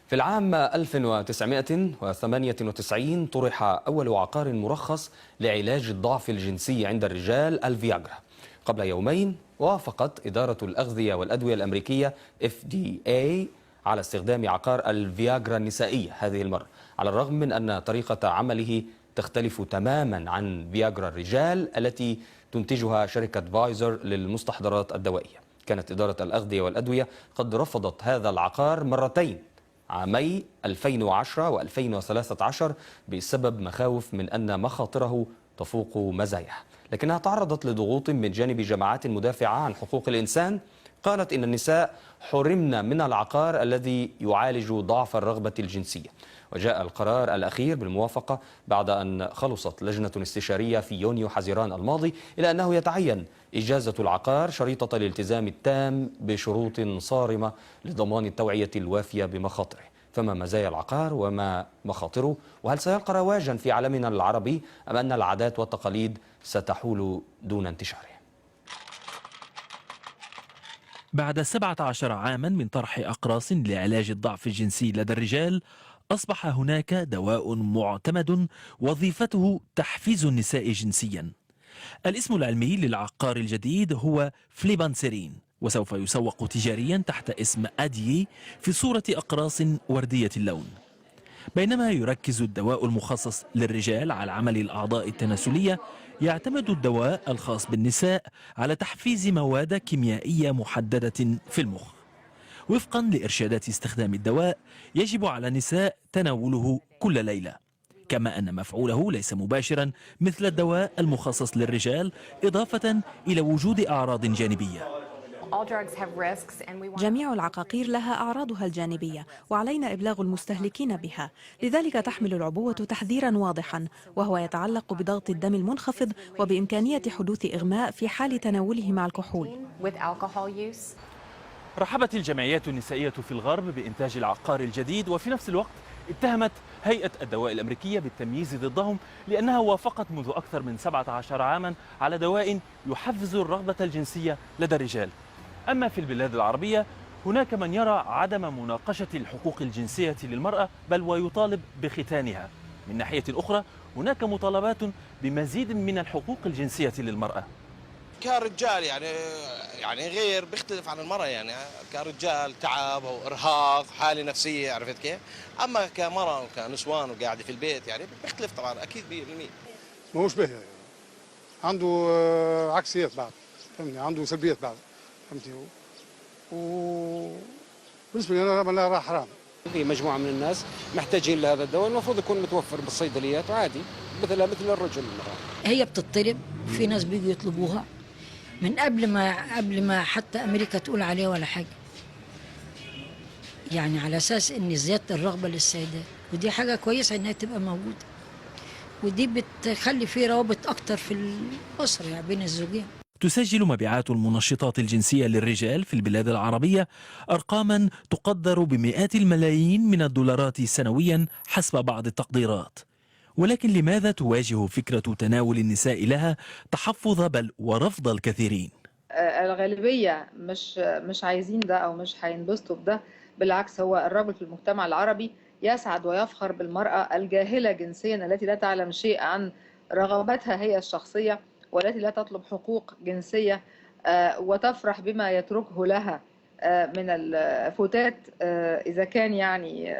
في العام 1998 طرح أول عقار مرخص لعلاج الضعف الجنسي عند الرجال الفياجرا. قبل يومين وافقت إدارة الأغذية والأدوية الأمريكية FDA على استخدام عقار الفياجرا النسائية هذه المرة، على الرغم من أن طريقة عمله تختلف تماما عن فياجرا الرجال التي تنتجها شركة فايزر للمستحضرات الدوائية. كانت إدارة الأغذية والأدوية قد رفضت هذا العقار مرتين، عامي 2010 و2013، بسبب مخاوف من أن مخاطره تفوق مزاياه، لكنها تعرضت لضغوط من جانب جماعات مدافعة عن حقوق الإنسان قالت إن النساء حرمن من العقار الذي يعالج ضعف الرغبة الجنسية. وجاء القرار الأخير بالموافقة بعد أن خلصت لجنة استشارية في يونيو حزيران الماضي إلى أنه يتعين إجازة العقار شريطة الالتزام التام بشروط صارمة لضمان التوعية الوافية بمخاطره. فما مزايا العقار وما مخاطره؟ وهل سيلقى رواجا في عالمنا العربي أم أن العادات والتقاليد ستحول دون انتشاره؟ بعد 17 عاما من طرح أقراص لعلاج الضعف الجنسي لدى الرجال، أصبح هناك دواء معتمد وظيفته تحفيز النساء جنسيا. الاسم العلمي للعقار الجديد هو فليبانسيرين، وسوف يسوق تجاريا تحت اسم أديي في صورة أقراص وردية اللون. بينما يركز الدواء المخصص للرجال على عمل الأعضاء التناسلية، يعتمد الدواء الخاص بالنساء على تحفيز مواد كيميائية محددة في المخ. وفقا لإرشادات استخدام الدواء، يجب على النساء تناوله كل ليلة، كما أن مفعوله ليس مباشرا مثل الدواء المخصص للرجال، إضافة إلى وجود أعراض جانبية. جميع العقاقير لها أعراضها الجانبية، وعلينا إبلاغ المستهلكين بها. لذلك تحمل العبوة تحذيرا واضحا، وهو يتعلق بضغط الدم المنخفض وبإمكانية حدوث إغماء في حال تناوله مع الكحول. رحبت الجمعيات النسائية في الغرب بإنتاج العقار الجديد، وفي نفس الوقت اتهمت هيئة الدواء الأمريكية بالتمييز ضدهم لأنها وافقت منذ أكثر من 17 عاما على دواء يحفز الرغبة الجنسية لدى الرجال. أما في البلاد العربية هناك من يرى عدم مناقشة الحقوق الجنسية للمرأة، بل ويطالب بختانها. من ناحية أخرى هناك مطالبات بمزيد من الحقوق الجنسية للمرأة. كرجال يعني غير بيختلف عن المرأة، يعني كرجال تعب أو إرهاق، حالة نفسية، عرفت كيف؟ أما كمرأة وكنسوان وقاعدة في البيت يعني بيختلف طبعا أكيد 100%. ما هوش به، عنده عكسيات بعض، فهمني، عنده سلبيات بعض، فهمتي. وبالنسبة لي أنا راح حرام. في مجموعة من الناس محتاجين لهذا الدواء، المفروض يكون متوفر بالصيدليات وعادي مثل الرجل. هي بتطلب، في ناس بيجوا يطلبوها من قبل ما حتى أمريكا تقول عليه ولا حاجة، يعني على أساس إن زيادة الرغبة للسيدات، ودي حاجة كويسة إنها تبقى موجودة، ودي بتخلي في روابط أكتر في الأسرة يعني بين الزوجين. تسجل مبيعات المنشطات الجنسية للرجال في البلاد العربية أرقاما تقدر بمئات الملايين من الدولارات سنويا حسب بعض التقديرات. ولكن لماذا تواجه فكرة تناول النساء لها تحفظ بل ورفض الكثيرين؟ الغالبية مش عايزين ده أو مش هينبسطوا بده، بالعكس هو الرجل في المجتمع العربي يسعد ويفخر بالمرأة الجاهلة جنسيا التي لا تعلم شيء عن رغباتها هي الشخصية، والتي لا تطلب حقوق جنسية، وتفرح بما يتركه لها من الفتات إذا كان يعني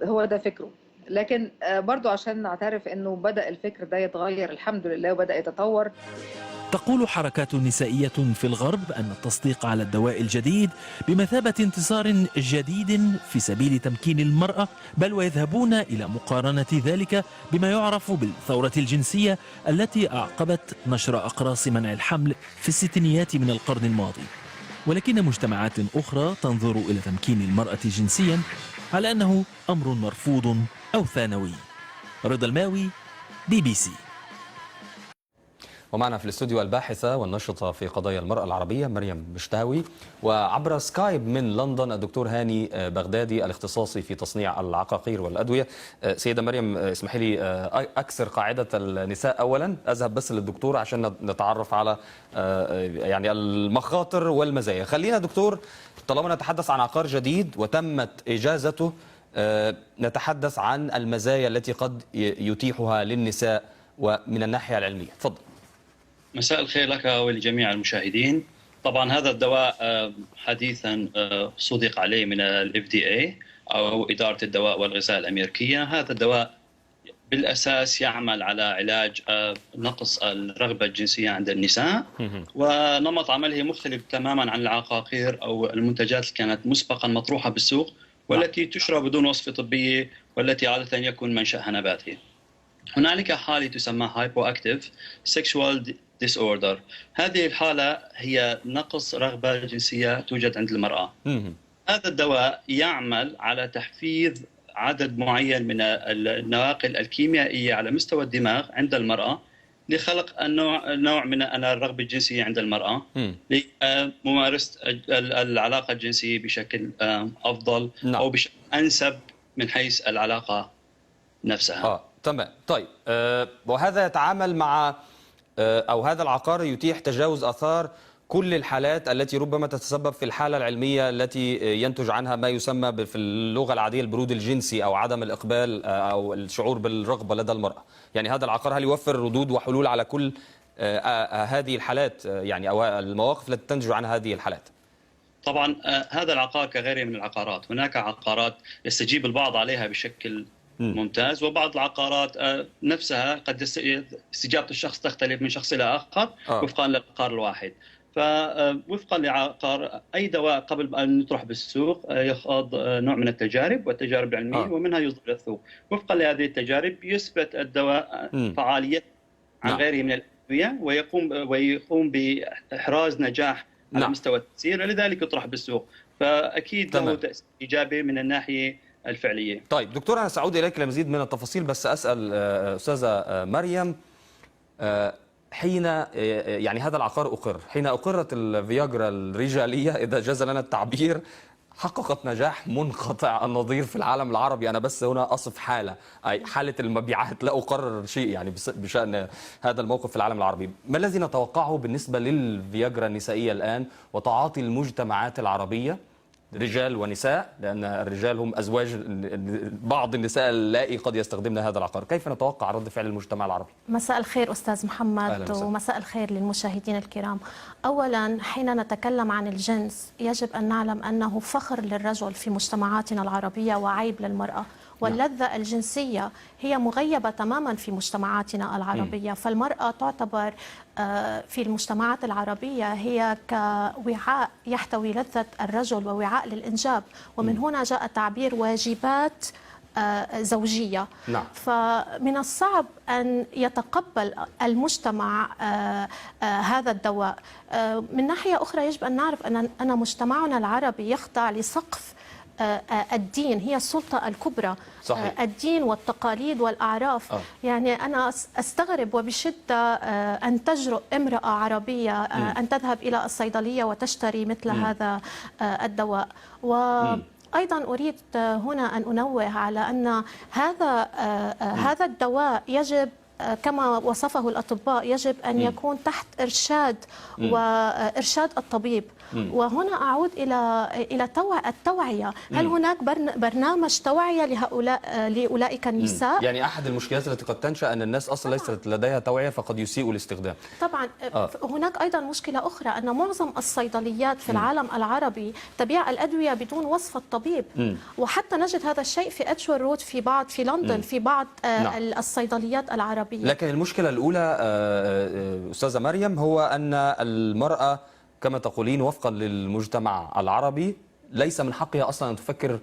هو ده فكره. لكن برضو عشان نعترف أنه بدأ الفكر ده يتغير الحمد لله وبدأ يتطور. تقول حركات نسائية في الغرب أن التصديق على الدواء الجديد بمثابة انتصار جديد في سبيل تمكين المرأة، بل ويذهبون إلى مقارنة ذلك بما يعرف بالثورة الجنسية التي أعقبت نشر أقراص منع الحمل في الستينيات من القرن الماضي. ولكن مجتمعات أخرى تنظر إلى تمكين المرأة جنسيا على أنه أمر مرفوض أو ثانوي. رضا الماوي، BBC. ومعنا في الاستوديو الباحثة والنشطة في قضايا المرأة العربية مريم مشتاوي، وعبر سكايب من لندن الدكتور هاني بغدادي الاختصاصي في تصنيع العقاقير والأدوية. سيدة مريم، اسمحي لي أكسر قاعدة النساء أولا، أذهب بس للدكتور عشان نتعرف على يعني المخاطر والمزايا. خلينا دكتور، طالما نتحدث عن عقار جديد وتمت إجازته، نتحدث عن المزايا التي قد يتيحها للنساء ومن الناحية العلمية. تفضل. مساء الخير لك ولجميع المشاهدين. طبعا هذا الدواء حديثا صدق عليه من ال FDA أو إدارة الدواء والغذاء الأمريكية. هذا الدواء بالأساس يعمل على علاج نقص الرغبة الجنسية عند النساء، ونمط عمله مختلف تماما عن العقاقير أو المنتجات اللي كانت مسبقا مطروحة بالسوق والتي تشرى بدون وصفة طبية والتي عادة يكون منشأها نباتي. هنالك حالة تسمى Hypoactive Sexual Disorder. هذه الحالة هي نقص رغبة جنسية توجد عند المرأة. هذا الدواء يعمل على تحفيز عدد معين من النواقل الكيميائية على مستوى الدماغ عند المرأة لخلق نوع من الرغبة الجنسية عند المرأة، لممارسة العلاقة الجنسية بشكل أفضل أو بشكل أنسب من حيث العلاقة نفسها. تمام. طيب، وهذا يتعامل مع أو هذا العقار يتيح تجاوز آثار كل الحالات التي ربما تتسبب في الحالة العلمية التي ينتج عنها ما يسمى في اللغة العادية البرود الجنسي أو عدم الإقبال أو الشعور بالرغبة لدى المرأة. يعني هذا العقار هل يوفر ردود وحلول على كل هذه الحالات، يعني أو المواقف التي تنتج عن هذه الحالات؟ طبعا هذا العقار كغيره من العقارات، هناك عقارات يستجيب البعض عليها بشكل ممتاز، وبعض العقارات نفسها قد استجابة الشخص تختلف من شخص إلى آخر وفقا للعقار الواحد. فوفقا لعقار أي دواء قبل أن يطرح بالسوق يخاض نوع من التجارب والتجارب العلمية ومنها يصدر السوق. وفقا لهذه التجارب يثبت الدواء فعالية عن غيره من الأدوية ويقوم بإحراز نجاح على مستوى التأثير، لذلك يطرح بالسوق. فأكيد له تأثير إيجابي من الناحية الفعلية. طيب دكتور، أنا سأعود إليك لمزيد من التفاصيل، بس أسأل أستاذة مريم، حين يعني هذا العقار أقر، حين أقرت الفياجرا الرجالية إذا جاز لنا التعبير، حققت نجاح منقطع النظير في العالم العربي. أنا بس هنا أصف حالة، أي حالة المبيعات، لا أقرر شيء يعني بشأن هذا الموقف في العالم العربي. ما الذي نتوقعه بالنسبة للفياجرا النسائية الآن وتعاطي المجتمعات العربية، رجال ونساء، لأن الرجال هم أزواج بعض النساء اللائي قد يستخدمن هذا العقار؟ كيف نتوقع رد فعل المجتمع العربي؟ مساء الخير أستاذ محمد، ومساء الخير للمشاهدين الكرام. أولا، حين نتكلم عن الجنس يجب أن نعلم أنه فخر للرجل في مجتمعاتنا العربية وعيب للمرأة، واللذة الجنسية هي مغيبة تماما في مجتمعاتنا العربية. فالمرأة تعتبر في المجتمعات العربية هي كوعاء يحتوي لذة الرجل ووعاء للإنجاب، ومن هنا جاء تعبير واجبات زوجية. فمن الصعب أن يتقبل المجتمع هذا الدواء. من ناحية أخرى يجب أن نعرف أن مجتمعنا العربي يخضع لسقف الدين، هي السلطة الكبرى. صحيح. الدين والتقاليد والأعراف. يعني أنا أستغرب وبشدة أن تجرؤ امرأة عربية أن تذهب إلى الصيدلية وتشتري مثل هذا الدواء. أيضا أريد هنا أن أنوه على أن هذا الدواء يجب كما وصفه الأطباء يجب أن يكون تحت إرشاد وإرشاد الطبيب. وهنا أعود إلى التوعية. هل هناك برنامج توعية لأولئك النساء؟ يعني أحد المشكلات التي قد تنشأ أن الناس أصلا ليست لديها توعية فقد يسيئوا الاستخدام. طبعا هناك أيضا مشكلة أخرى، أن معظم الصيدليات في العالم العربي تبيع الأدوية بدون وصفة طبيب. وحتى نجد هذا الشيء في أدشور رود في لندن في بعض الصيدليات العربية. لكن المشكلة الأولى أستاذة مريم هو أن المرأة كما تقولين وفقا للمجتمع العربي ليس من حقها أصلا أن تفكر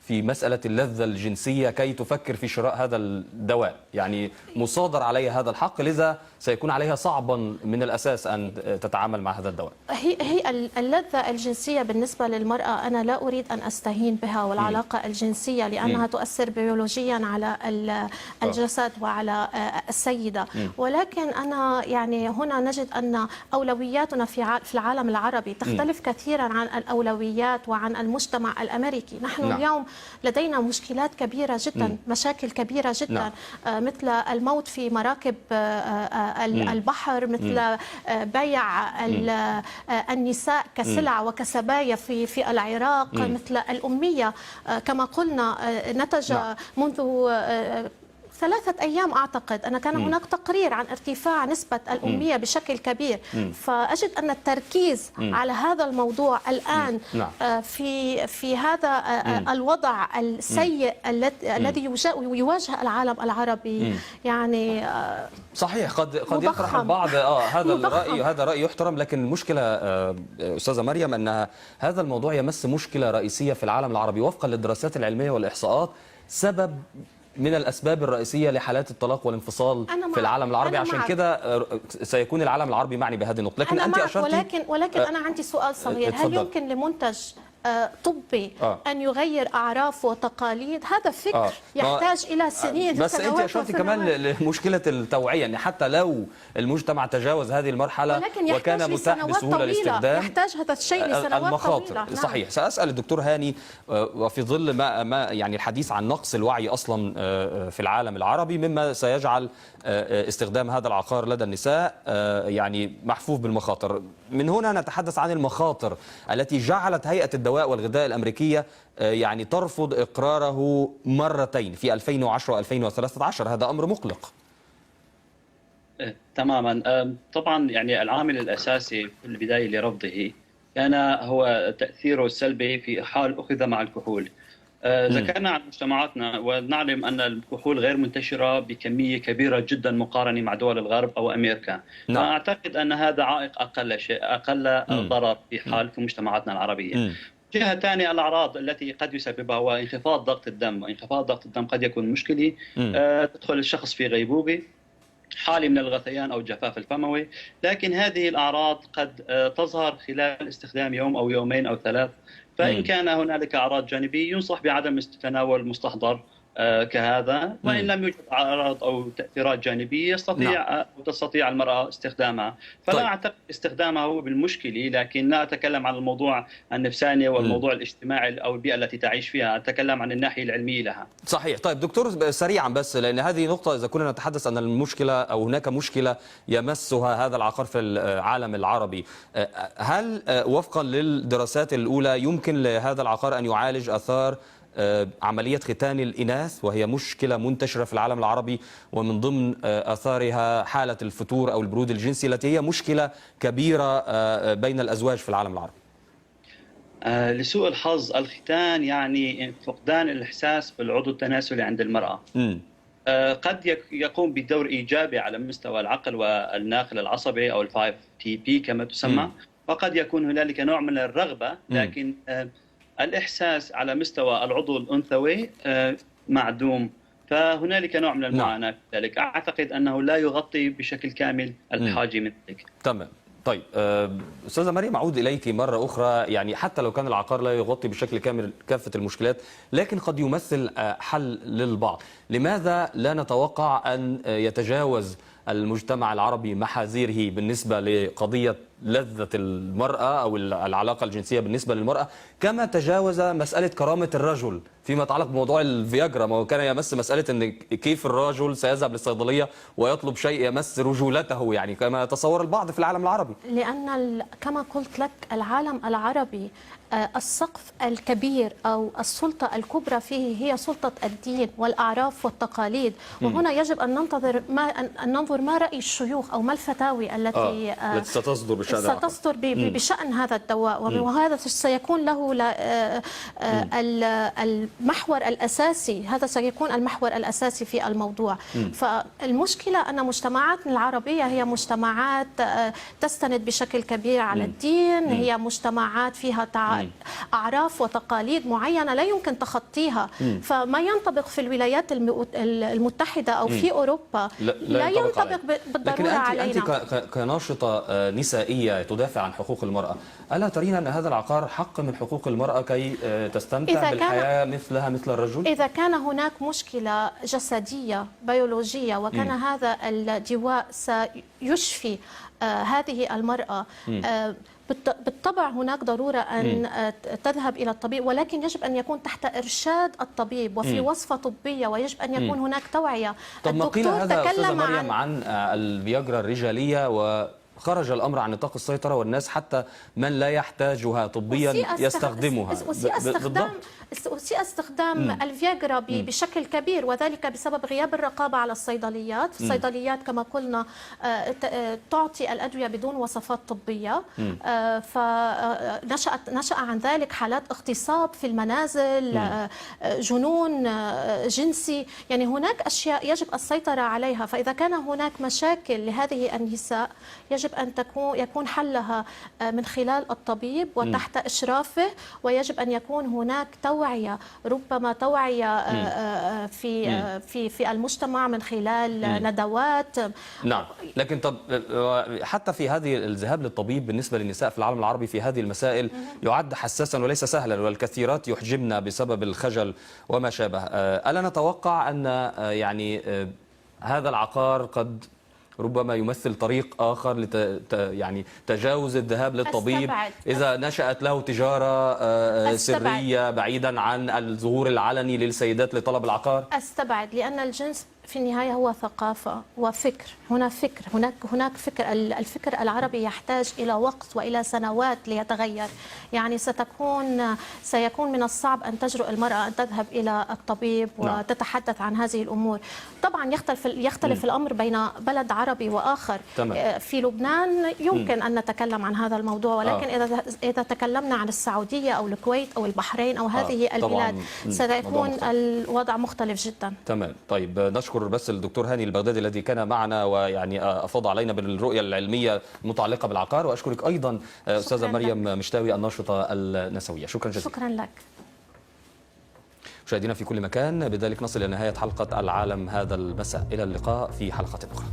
في مسألة اللذة الجنسية كي تفكر في شراء هذا الدواء، يعني مصادر عليها هذا الحق، لذا سيكون عليها صعبا من الأساس أن تتعامل مع هذا الدواء. هي اللذة الجنسية بالنسبة للمرأة أنا لا أريد أن أستهين بها، والعلاقة الجنسية لأنها تؤثر بيولوجيا على الجسد وعلى السيدة، ولكن أنا يعني هنا نجد أن أولوياتنا في العالم العربي تختلف كثيرا عن الأولويات وعن المجتمع الأمريكي. نحن اليوم لدينا مشكلات كبيرة جدا، مشاكل كبيرة جدا، مثل الموت في مراكب البحر، مثل بيع النساء كسلع وكسبايا في العراق، مثل الأمية كما قلنا. نتج منذ 3 أيام أعتقد أن كان هناك تقرير عن ارتفاع نسبة الأمية بشكل كبير، فأجد أن التركيز على هذا الموضوع الآن في هذا الوضع السيء الذي يواجه العالم العربي يعني صحيح. قد يطرح البعض هذا الرأي، هذا رأي يحترم، لكن المشكلة أستاذة مريم أن هذا الموضوع يمس مشكلة رئيسية في العالم العربي وفقا للدراسات العلمية والإحصاءات، سبب من الأسباب الرئيسية لحالات الطلاق والانفصال في العالم العربي. عشان كده سيكون العالم العربي معني بهذه النقطة. لكن أنت أشرتي ولكن أنا عندي سؤال صغير. هل يمكن لمنتج طبي أن يغير أعراف وتقاليد؟ هذا فكر يحتاج إلى سنين. بس أنت أشرتي كمان لمشكلة التوعية، يعني حتى لو المجتمع تجاوز هذه المرحلة وكان متاح بسهولة الاستخدام، يحتاج هذا الشيء لسنوات المخاطر طويلة. صحيح. سأسأل الدكتور هاني، وفي ظل ما يعني الحديث عن نقص الوعي أصلا في العالم العربي مما سيجعل استخدام هذا العقار لدى النساء يعني محفوف بالمخاطر، من هنا نتحدث عن المخاطر التي جعلت هيئة الدواء والغذاء الأمريكية يعني ترفض إقراره مرتين في 2010 و2013. هذا أمر مقلق. تماما. طبعا يعني العامل الأساسي في البداية لرفضه كان هو تأثيره السلبي في حال أخذ مع الكحول. ذكرنا عن مجتمعاتنا ونعلم أن الكحول غير منتشرة بكمية كبيرة جدا مقارنة مع دول الغرب أو أمريكا. فأعتقد أن هذا عائق أقل ضرر في مجتمعاتنا العربية. جهة ثانية، الأعراض التي قد يسببها هو انخفاض ضغط الدم، وانخفاض ضغط الدم قد يكون مشكلي. تدخل الشخص في غيبوبة، حالة من الغثيان أو الجفاف الفموي، لكن هذه الأعراض قد تظهر خلال استخدام يوم أو يومين أو 3. فإن كان هنالك أعراض جانبية ينصح بعدم تناول مستحضر كهذا، وإن لم يوجد أعراض أو تأثيرات جانبية تستطيع المرأة استخدامها. فلا أعتقد استخدامه بالمشكلة، لكن لا أتكلم عن الموضوع النفساني والموضوع الاجتماعي أو البيئة التي تعيش فيها، أتكلم عن الناحية العلمية لها. صحيح. طيب دكتور، سريعا بس، لأن هذه نقطة إذا كنا نتحدث أن المشكلة أو هناك مشكلة يمسها هذا العقار في العالم العربي، هل وفقا للدراسات الأولى يمكن لهذا العقار أن يعالج آثار عملية ختان الإناث، وهي مشكلة منتشرة في العالم العربي، ومن ضمن آثارها حالة الفتور أو البرود الجنسي التي هي مشكلة كبيرة بين الأزواج في العالم العربي؟ لسوء الحظ الختان يعني فقدان الإحساس بالعضو التناسلي عند المرأة. قد يقوم بدور إيجابي على مستوى العقل والناقل العصبي أو 5TP كما تسمى، وقد يكون هنالك نوع من الرغبة، لكن الإحساس على مستوى العضو الأنثوي معدوم، فهنالك نوع من المعاناة في ذلك. أعتقد أنه لا يغطي بشكل كامل الحاجة من ذلك. تمام. طيب أستاذة مريم، أعود إليك مرة أخرى. يعني حتى لو كان العقار لا يغطي بشكل كامل كافة المشكلات، لكن قد يمثل حل للبعض. لماذا لا نتوقع أن يتجاوز المجتمع العربي محاذيره بالنسبة لقضية لذة المرأة أو العلاقة الجنسية بالنسبة للمرأة، كما تجاوز مسألة كرامة الرجل فيما يتعلق بموضوع الفياجرا؟ ما هو كان يمس مسألة أن كيف الرجل سيذهب للصيدلية ويطلب شيء يمس رجولته، يعني كما يتصور البعض في العالم العربي. لأن كما قلت لك العالم العربي السقف الكبير أو السلطة الكبرى فيه هي سلطة الدين والأعراف والتقاليد، وهنا يجب أن ننظر ما رأي الشيوخ أو ما الفتاوي التي ستصدر بالشأن العقاري. ستصدر بشأن هذا الدواء، وهذا سيكون له المحور الأساسي، هذا سيكون المحور الأساسي في الموضوع. فالمشكلة أن مجتمعاتنا العربية هي مجتمعات تستند بشكل كبير على الدين، هي مجتمعات فيها أعراف وتقاليد معينة لا يمكن تخطيها. فما ينطبق في الولايات المتحدة أو في أوروبا لا ينطبق بالضرورة علينا. لكن أنت كناشطة نسائية تدافع عن حقوق المرأة، ألا ترين أن هذا العقار حق من حقوق المرأة كي تستمتع بالحياة مثلها مثل الرجل؟ إذا كان هناك مشكلة جسدية بيولوجية وكان هذا الدواء سيشفي هذه المرأة، بالطبع هناك ضرورة أن تذهب إلى الطبيب، ولكن يجب أن يكون تحت إرشاد الطبيب وفي وصفة طبية، ويجب أن يكون هناك توعية. طب ما قيل هذا أستاذة مريم عن الفياجرا الرجالية وخرج الأمر عن نطاق السيطرة، والناس حتى من لا يحتاجها طبيا يستخدمها. أسيء استخدام الفياجرا بشكل كبير، وذلك بسبب غياب الرقابة على الصيدليات. الصيدليات كما قلنا تعطي الأدوية بدون وصفات طبية، فنشأ عن ذلك حالات اغتصاب في المنازل، جنون جنسي. يعني هناك أشياء يجب السيطرة عليها. فإذا كان هناك مشاكل لهذه النساء يجب أن يكون حلها من خلال الطبيب وتحت إشرافه، ويجب أن يكون هناك توعية، ربما توعية في المجتمع من خلال ندوات. نعم، لكن طب حتى في هذه الذهاب للطبيب بالنسبة للنساء في العالم العربي في هذه المسائل يعد حساسا وليس سهلا، والكثيرات يحجمن بسبب الخجل وما شابه. ألا نتوقع أن يعني هذا العقار قد ربما يمثل طريق آخر يعني تجاوز الذهاب للطبيب إذا نشأت له تجارة سرية بعيدا عن الظهور العلني للسيدات لطلب العقار؟ أستبعد، لأن الجنس في النهاية هو ثقافة وفكر. هناك فكر. الفكر العربي يحتاج إلى وقت وإلى سنوات ليتغير. يعني سيكون من الصعب أن تجرؤ المرأة أن تذهب إلى الطبيب وتتحدث عن هذه الأمور. طبعا يختلف الأمر بين بلد عربي وآخر. في لبنان يمكن أن نتكلم عن هذا الموضوع، ولكن إذا تكلمنا عن السعودية أو الكويت أو البحرين أو هذه البلاد سيكون الوضع مختلف جدا. تمام. طيب نشكر بس الدكتور هاني البغدادي الذي كان معنا ويعني أفاض علينا بالرؤية العلمية المتعلقة بالعقار، وأشكرك أيضا أستاذة مريم مشتاوي الناشطة النسوية. شكرا جزيلا. شكرا لك. مشاهدينا في كل مكان، بذلك نصل إلى نهاية حلقة العالم هذا المساء. إلى اللقاء في حلقة أخرى.